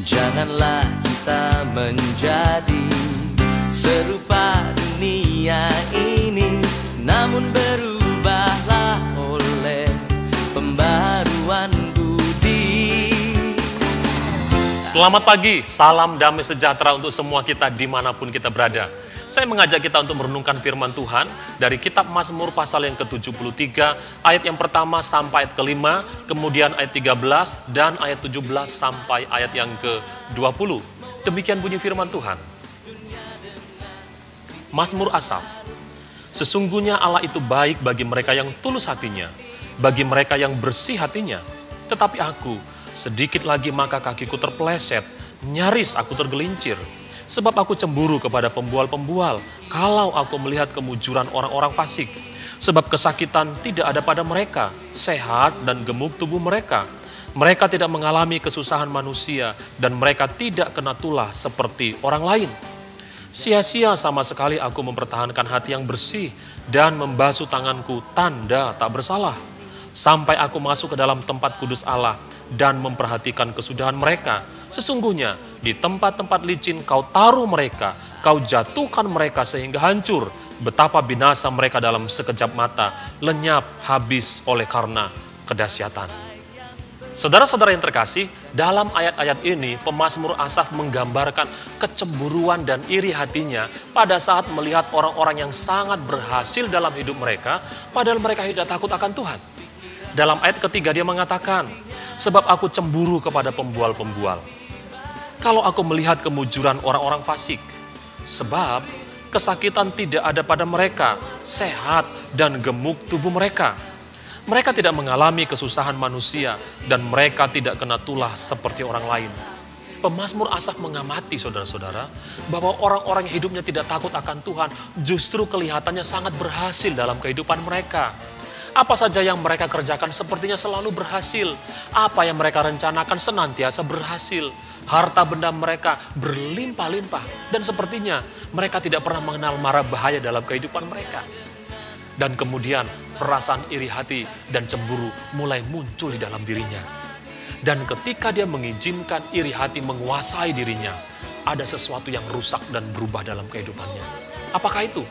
Janganlah kita menjadi serupa dunia ini, namun berubahlah oleh pembaruan budi. Selamat pagi, salam damai sejahtera untuk semua kita dimanapun kita berada. Saya mengajak kita untuk merenungkan firman Tuhan dari kitab Mazmur pasal yang ke-73, ayat yang pertama sampai ayat ke-5, kemudian ayat 13, dan ayat 17 sampai ayat yang ke-20. Demikian bunyi firman Tuhan. Mazmur Asaf. Sesungguhnya Allah itu baik bagi mereka yang tulus hatinya, bagi mereka yang bersih hatinya. Tetapi aku, sedikit lagi maka kakiku terpeleset, nyaris aku tergelincir. Sebab aku cemburu kepada pembual-pembual, kalau aku melihat kemujuran orang-orang fasik. Sebab kesakitan tidak ada pada mereka, sehat dan gemuk tubuh mereka. Mereka tidak mengalami kesusahan manusia, dan mereka tidak kena tulah seperti orang lain. Sia-sia sama sekali aku mempertahankan hati yang bersih, dan membasuh tanganku tanda tak bersalah. Sampai aku masuk ke dalam tempat kudus Allah, dan memperhatikan kesudahan mereka. Sesungguhnya di tempat-tempat licin kau taruh mereka, kau jatuhkan mereka sehingga hancur. Betapa binasa mereka dalam sekejap mata, lenyap habis oleh karena kedahsyatan. Saudara-saudara yang terkasih, dalam ayat-ayat ini pemazmur Asaf menggambarkan kecemburuan dan iri hatinya pada saat melihat orang-orang yang sangat berhasil dalam hidup mereka, padahal mereka tidak takut akan Tuhan. Dalam ayat ketiga dia mengatakan, sebab aku cemburu kepada pembual-pembual. Kalau aku melihat kemujuran orang-orang fasik, sebab kesakitan tidak ada pada mereka, sehat dan gemuk tubuh mereka. Mereka tidak mengalami kesusahan manusia, dan mereka tidak kena tulah seperti orang lain. Pemazmur Asaf mengamati saudara-saudara, bahwa orang-orang yang hidupnya tidak takut akan Tuhan, justru kelihatannya sangat berhasil dalam kehidupan mereka. Apa saja yang mereka kerjakan sepertinya selalu berhasil. Apa yang mereka rencanakan senantiasa berhasil. Harta benda mereka berlimpah-limpah. Dan sepertinya mereka tidak pernah mengenal mara bahaya dalam kehidupan mereka. Dan kemudian perasaan iri hati dan cemburu mulai muncul di dalam dirinya. Dan ketika dia mengizinkan iri hati menguasai dirinya, ada sesuatu yang rusak dan berubah dalam kehidupannya. Apakah itu?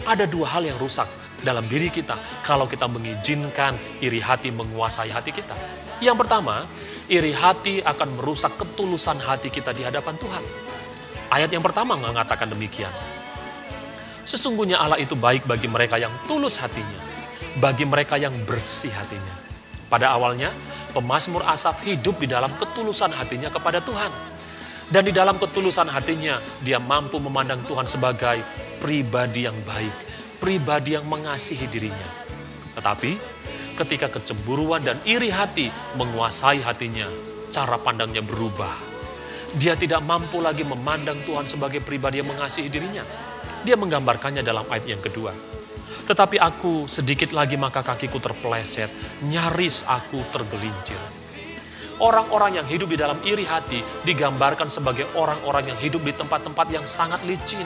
Ada dua hal yang rusak dalam diri kita kalau kita mengizinkan iri hati menguasai hati kita. Yang pertama, iri hati akan merusak ketulusan hati kita di hadapan Tuhan. Ayat yang pertama mengatakan demikian. Sesungguhnya Allah itu baik bagi mereka yang tulus hatinya, bagi mereka yang bersih hatinya. Pada awalnya, pemazmur Asaf hidup di dalam ketulusan hatinya kepada Tuhan. Dan di dalam ketulusan hatinya, dia mampu memandang Tuhan sebagai pribadi yang baik, pribadi yang mengasihi dirinya. Tetapi, ketika kecemburuan dan iri hati menguasai hatinya, cara pandangnya berubah. Dia tidak mampu lagi memandang Tuhan sebagai pribadi yang mengasihi dirinya. Dia menggambarkannya dalam ayat yang kedua. Tetapi aku sedikit lagi maka kakiku terpeleset, nyaris aku tergelincir. Orang-orang yang hidup di dalam iri hati digambarkan sebagai orang-orang yang hidup di tempat-tempat yang sangat licin.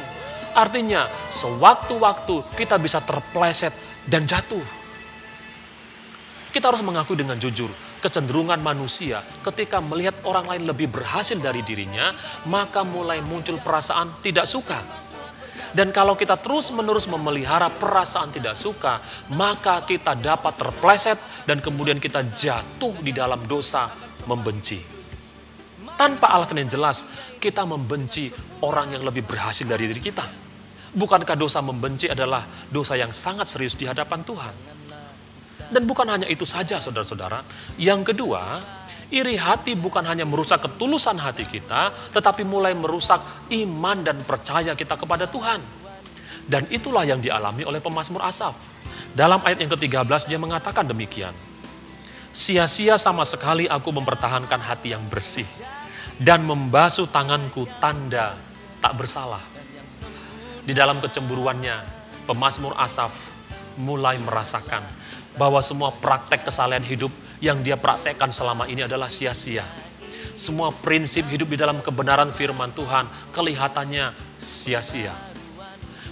Artinya, sewaktu-waktu kita bisa terpeleset dan jatuh. Kita harus mengakui dengan jujur, kecenderungan manusia ketika melihat orang lain lebih berhasil dari dirinya, maka mulai muncul perasaan tidak suka. Dan kalau kita terus-menerus memelihara perasaan tidak suka, maka kita dapat terpeleset dan kemudian kita jatuh di dalam dosa membenci. Tanpa alasan yang jelas, kita membenci orang yang lebih berhasil dari diri kita. Bukankah dosa membenci adalah dosa yang sangat serius di hadapan Tuhan? Dan bukan hanya itu saja saudara-saudara. Yang kedua, iri hati bukan hanya merusak ketulusan hati kita, tetapi mulai merusak iman dan percaya kita kepada Tuhan. Dan itulah yang dialami oleh pemazmur Asaf. Dalam ayat yang ke-13 dia mengatakan demikian. Sia-sia sama sekali aku mempertahankan hati yang bersih, dan membasuh tanganku tanda tak bersalah. Di dalam kecemburuannya, pemazmur Asaf mulai merasakan bahwa semua praktek kesalahan hidup yang dia praktekkan selama ini adalah sia-sia. Semua prinsip hidup di dalam kebenaran firman Tuhan kelihatannya sia-sia.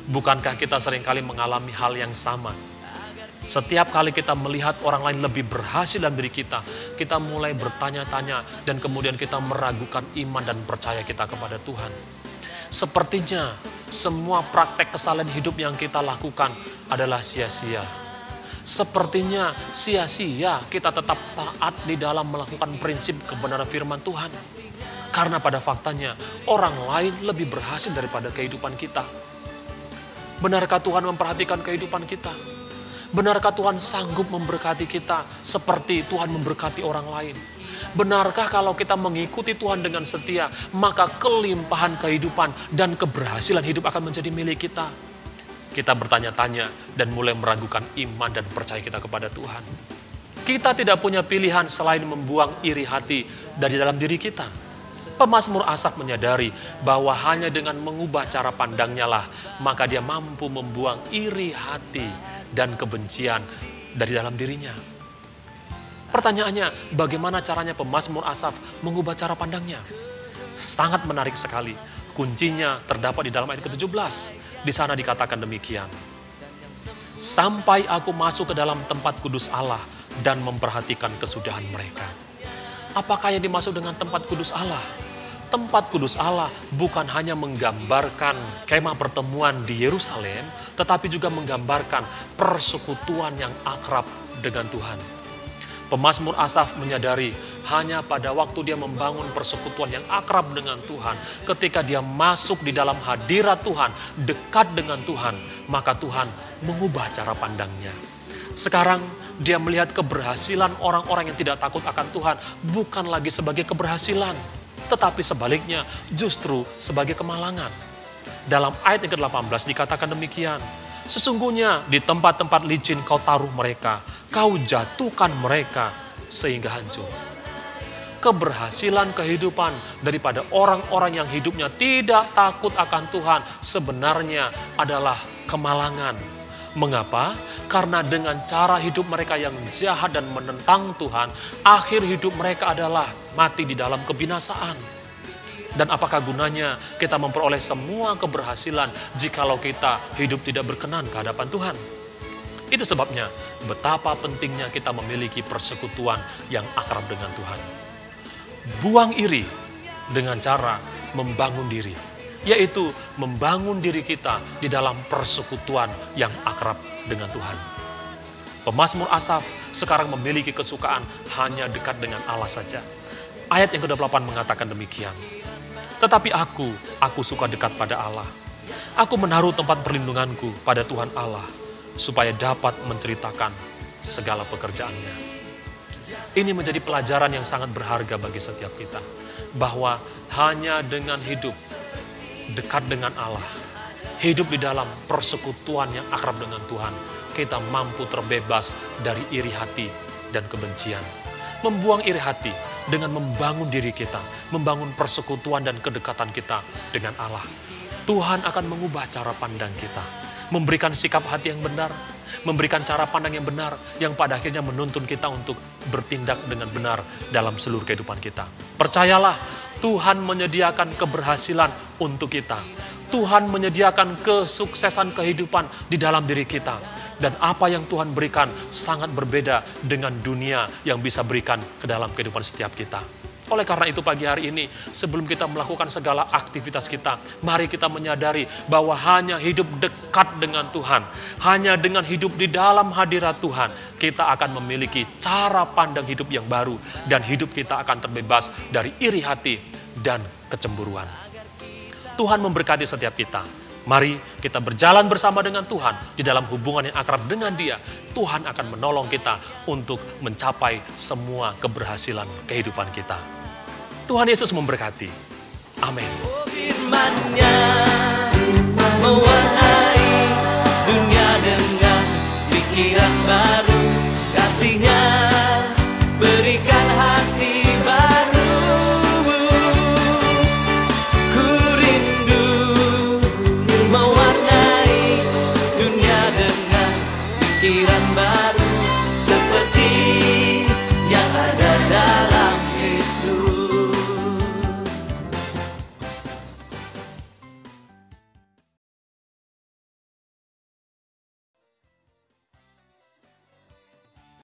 Bukankah kita seringkali mengalami hal yang sama? Setiap kali kita melihat orang lain lebih berhasil dari kita mulai bertanya-tanya dan kemudian kita meragukan iman dan percaya kita kepada Tuhan. Sepertinya semua praktek kesalahan hidup yang kita lakukan adalah sia-sia. Sepertinya sia-sia kita tetap taat di dalam melakukan prinsip kebenaran firman Tuhan. Karena pada faktanya orang lain lebih berhasil daripada kehidupan kita. Benarkah Tuhan memperhatikan kehidupan kita? Benarkah Tuhan sanggup memberkati kita seperti Tuhan memberkati orang lain? Benarkah kalau kita mengikuti Tuhan dengan setia, maka kelimpahan kehidupan dan keberhasilan hidup akan menjadi milik kita? Kita bertanya-tanya dan mulai meragukan iman dan percaya kita kepada Tuhan. Kita tidak punya pilihan selain membuang iri hati dari dalam diri kita. Pemazmur Asaf menyadari bahwa hanya dengan mengubah cara pandangnya lah, maka dia mampu membuang iri hati dan kebencian dari dalam dirinya. Pertanyaannya, bagaimana caranya pemazmur Asaf mengubah cara pandangnya? Sangat menarik sekali. Kuncinya terdapat di dalam ayat ke-17. Di sana dikatakan demikian. Sampai aku masuk ke dalam tempat kudus Allah dan memperhatikan kesudahan mereka. Apakah yang dimaksud dengan tempat kudus Allah? Tempat kudus Allah bukan hanya menggambarkan kemah pertemuan di Yerusalem, tetapi juga menggambarkan persekutuan yang akrab dengan Tuhan. Pemazmur Asaf menyadari hanya pada waktu dia membangun persekutuan yang akrab dengan Tuhan, ketika dia masuk di dalam hadirat Tuhan, dekat dengan Tuhan, maka Tuhan mengubah cara pandangnya. Sekarang dia melihat keberhasilan orang-orang yang tidak takut akan Tuhan bukan lagi sebagai keberhasilan, tetapi sebaliknya justru sebagai kemalangan. Dalam ayat yang ke-18 dikatakan demikian. Sesungguhnya di tempat-tempat licin kau taruh mereka, kau jatuhkan mereka sehingga hancur. Keberhasilan kehidupan daripada orang-orang yang hidupnya tidak takut akan Tuhan sebenarnya adalah kemalangan. Mengapa? Karena dengan cara hidup mereka yang jahat dan menentang Tuhan, akhir hidup mereka adalah mati di dalam kebinasaan. Dan apakah gunanya kita memperoleh semua keberhasilan jikalau kita hidup tidak berkenan ke hadapan Tuhan? Itu sebabnya betapa pentingnya kita memiliki persekutuan yang akrab dengan Tuhan. Buang iri dengan cara membangun diri, yaitu membangun diri kita di dalam persekutuan yang akrab dengan Tuhan. Pemazmur Asaf sekarang memiliki kesukaan hanya dekat dengan Allah saja. Ayat yang ke-28 mengatakan demikian. Tetapi aku suka dekat pada Allah. Aku menaruh tempat perlindunganku pada Tuhan Allah, supaya dapat menceritakan segala pekerjaannya. Ini menjadi pelajaran yang sangat berharga bagi setiap kita, bahwa hanya dengan hidup dekat dengan Allah, hidup di dalam persekutuan yang akrab dengan Tuhan, kita mampu terbebas dari iri hati dan kebencian. Membuang iri hati dengan membangun diri kita, membangun persekutuan dan kedekatan kita dengan Allah. Tuhan akan mengubah cara pandang kita, memberikan sikap hati yang benar, memberikan cara pandang yang benar, yang pada akhirnya menuntun kita untuk bertindak dengan benar dalam seluruh kehidupan kita. Percayalah, Tuhan menyediakan keberhasilan untuk kita. Tuhan menyediakan kesuksesan kehidupan di dalam diri kita. Dan apa yang Tuhan berikan sangat berbeda dengan dunia yang bisa berikan ke dalam kehidupan setiap kita. Oleh karena itu pagi hari ini, sebelum kita melakukan segala aktivitas kita, mari kita menyadari bahwa hanya hidup dekat dengan Tuhan, hanya dengan hidup di dalam hadirat Tuhan, kita akan memiliki cara pandang hidup yang baru, dan hidup kita akan terbebas dari iri hati dan kecemburuan. Tuhan memberkati setiap kita. Mari kita berjalan bersama dengan Tuhan di dalam hubungan yang akrab dengan Dia. Tuhan akan menolong kita untuk mencapai semua keberhasilan kehidupan kita. Tuhan Yesus memberkati. Amin. Firman-Nya mewarnai dunia dengan pikiran